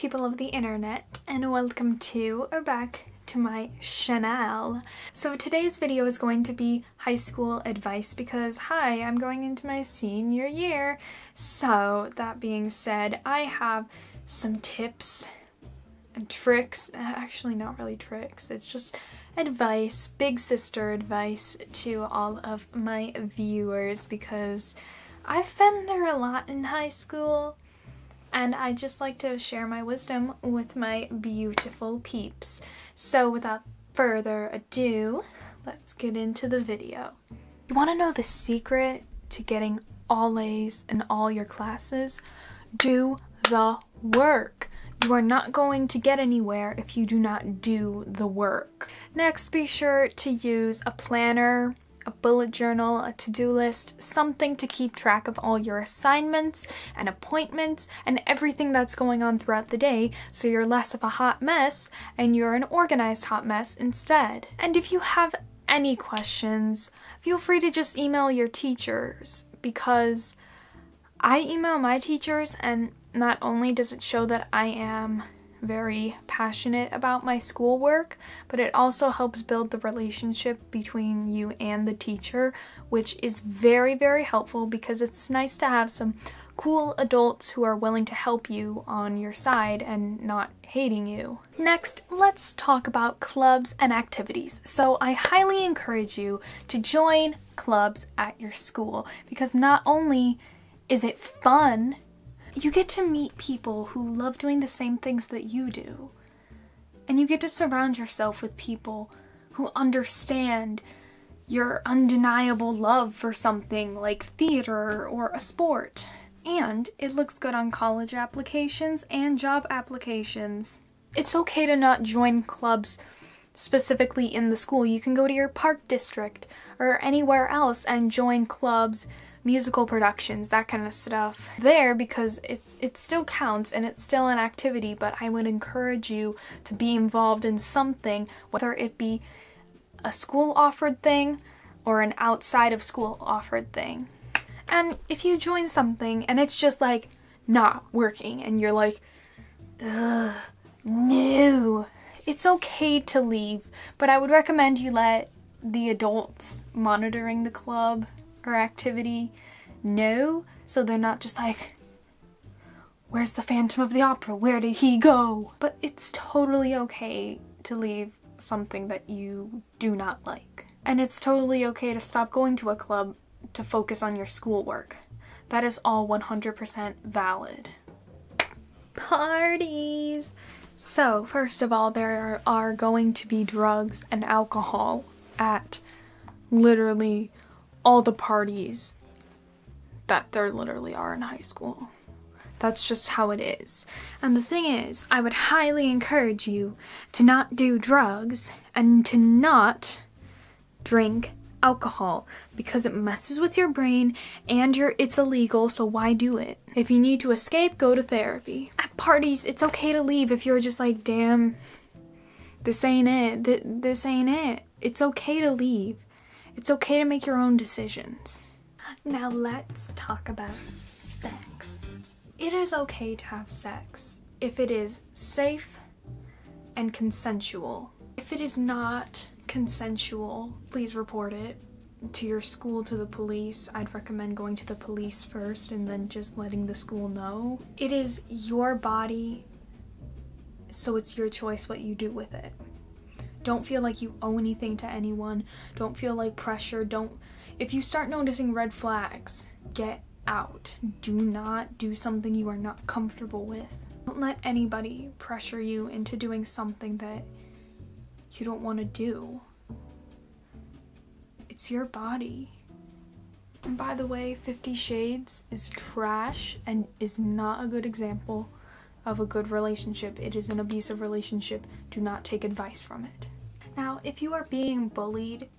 people of the internet, and welcome to or back to my channel. So today's video is going to be high school advice because hi, I'm going into my senior year. So that being said, I have some tips and tricks, actually not really tricks, it's just advice, big sister advice to all of my viewers because I've been there a lot in high school. And I just like to share my wisdom with my beautiful peeps. So without further ado, let's get into the video. You want to know the secret to getting all A's in all your classes? Do the work. You are not going to get anywhere if you do not do the work. Next, be sure to use a planner, a bullet journal, a to-do list, something to keep track of all your assignments and appointments and everything that's going on throughout the day so you're less of a hot mess and you're an organized hot mess instead. And if you have any questions, feel free to just email your teachers because I email my teachers and not only does it show that I am very passionate about my schoolwork, but it also helps build the relationship between you and the teacher, which is very, very helpful because it's nice to have some cool adults who are willing to help you on your side and not hating you. Next, let's talk about clubs and activities. So I highly encourage you to join clubs at your school because not only is it fun, you get to meet people who love doing the same things that you do. And you get to surround yourself with people who understand your undeniable love for something like theater or a sport. And it looks good on college applications and job applications. It's okay to not join clubs specifically in the school. You can go to your park district or anywhere else and join clubs, musical productions, that kind of stuff there because it still counts and it's still an activity, but I would encourage you to be involved in something, whether it be a school offered thing or an outside of school offered thing. And if you join something and it's just like not working and you're like, ugh, no, it's okay to leave, but I would recommend you let the adults monitoring the club or activity know, so they're not just like, where's the Phantom of the Opera? Where did he go? But it's totally okay to leave something that you do not like. And it's totally okay to stop going to a club to focus on your schoolwork. That is all 100% valid. Parties! So, first of all, there are going to be drugs and alcohol at literally all the parties that there literally are in high school. That's just how it is. And the thing is, I would highly encourage you to not do drugs and to not drink alcohol because it messes with your brain and it's illegal, so why do it? If you need to escape, go to therapy. At parties, it's okay to leave if you're just like, damn, this ain't it, this ain't it. It's okay to leave. It's okay to make your own decisions. Now let's talk about sex. It is okay to have sex if it is safe and consensual. If it is not consensual, please report it to your school, to the police. I'd recommend going to the police first and then just letting the school know. It is your body, so it's your choice what you do with it. Don't feel like you owe anything to anyone. Don't feel like pressure. If you start noticing red flags, get out. Do not do something you are not comfortable with. Don't let anybody pressure you into doing something that you don't want to do. It's your body. And by the way, 50 Shades is trash and is not a good example of a good relationship. It is an abusive relationship. Do not take advice from it. Now, if you are being bullied,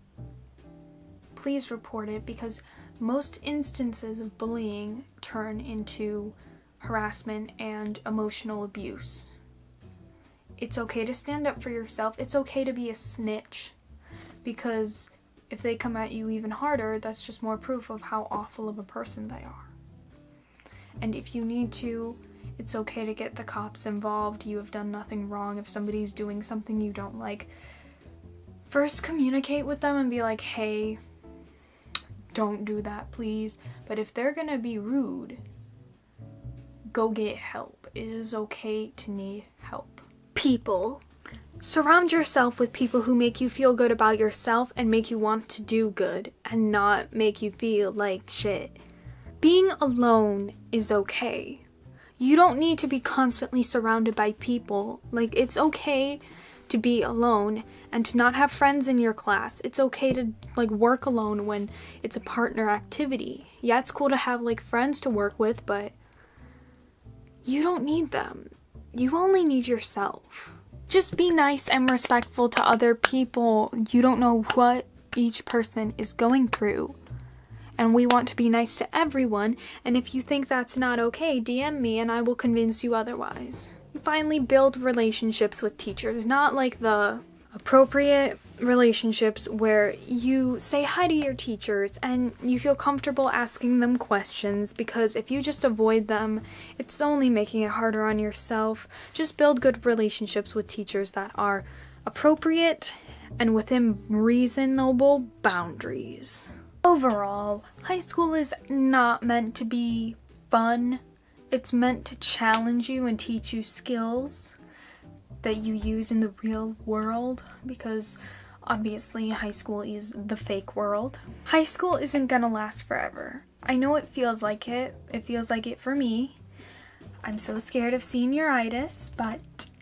please report it because most instances of bullying turn into harassment and emotional abuse. It's okay to stand up for yourself. It's okay to be a snitch because if they come at you even harder, that's just more proof of how awful of a person they are. And if you need to It's okay to get the cops involved. You have done nothing wrong. If somebody's doing something you don't like, first communicate with them and be like, hey, don't do that, please. But if they're gonna be rude, go get help. It is okay to need help. People. Surround yourself with people who make you feel good about yourself and make you want to do good and not make you feel like shit. Being alone is okay. You don't need to be constantly surrounded by people. Like, it's okay to be alone and to not have friends in your class. It's okay to like work alone when it's a partner activity. Yeah, it's cool to have like friends to work with, but you don't need them. You only need yourself. Just be nice and respectful to other people. You don't know what each person is going through. And we want to be nice to everyone. And if you think that's not okay, DM me and I will convince you otherwise. Finally, build relationships with teachers. Not like the appropriate relationships where you say hi to your teachers and you feel comfortable asking them questions, because if you just avoid them, it's only making it harder on yourself. Just build good relationships with teachers that are appropriate and within reasonable boundaries. Overall, high school is not meant to be fun. It's meant to challenge you and teach you skills that you use in the real world, because obviously high school is the fake world. High school isn't gonna last forever. I know it feels like it. It feels like it for me. I'm so scared of senioritis, but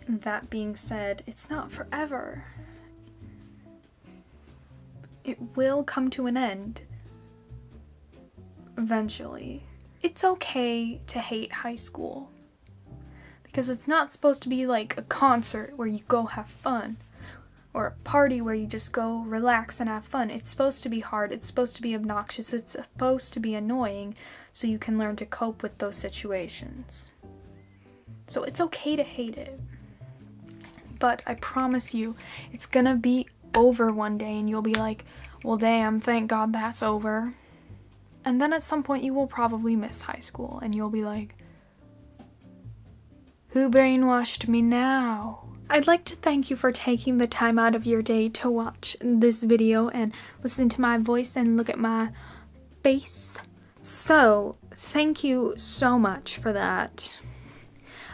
that being said, it's not forever. It will come to an end eventually. It's okay to hate high school, because it's not supposed to be like a concert where you go have fun, or a party where you just go relax and have fun. It's supposed to be hard, it's supposed to be obnoxious, it's supposed to be annoying, so you can learn to cope with those situations. So it's okay to hate it. But I promise you, it's gonna be over one day and you'll be like, well damn, thank God that's over. And then at some point you will probably miss high school and you'll be like, who brainwashed me now? I'd like to thank you for taking the time out of your day to watch this video and listen to my voice and look at my face. So, thank you so much for that.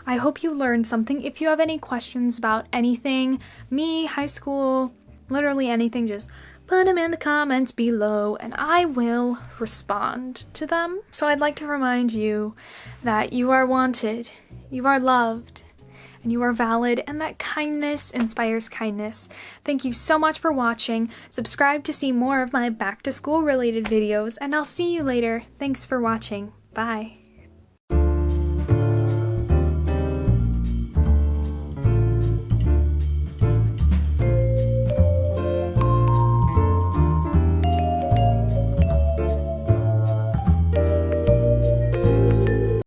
I hope you learned something. If you have any questions about anything, me, high school, literally anything, just put them in the comments below and I will respond to them. So I'd like to remind you that you are wanted, you are loved, and you are valid, and that kindness inspires kindness. Thank you so much for watching. Subscribe to see more of my back to school related videos, and I'll see you later. Thanks for watching. Bye.